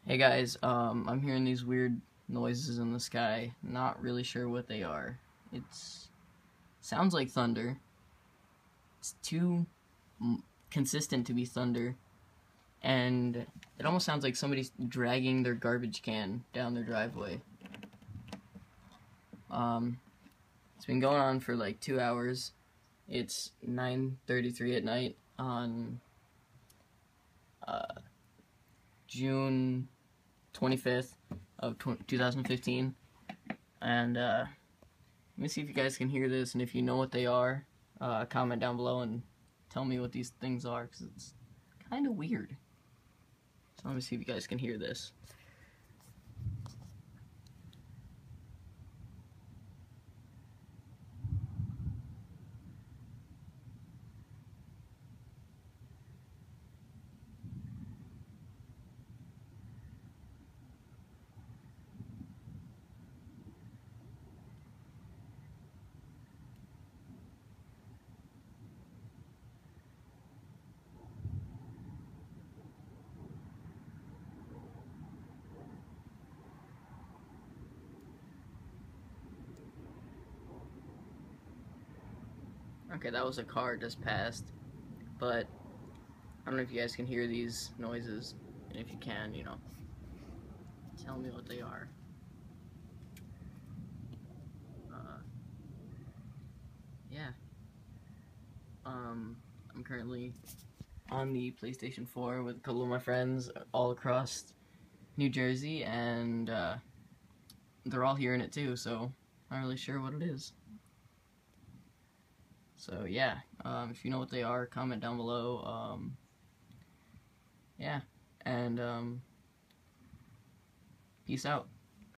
Hey guys, I'm hearing these weird noises in the sky. Not really sure what they are. It's sounds like thunder. It's too consistent to be thunder, and it almost sounds like somebody's dragging their garbage can down their driveway. It's been going on for like 2 hours. It's 9:33 at night on June 25th of 2015, and let me see if you guys can hear this, and if you know what they are, comment down below and tell me what these things are, because it's kind of weird. So let me see if you guys can hear this. Okay, that was a car just passed, but I don't know if you guys can hear these noises, and if you can, tell me what they are. Yeah. I'm currently on the PlayStation 4 with a couple of my friends all across New Jersey, and they're all hearing it too, so I'm not really sure what it is. So yeah, if you know what they are, comment down below. Yeah, and peace out.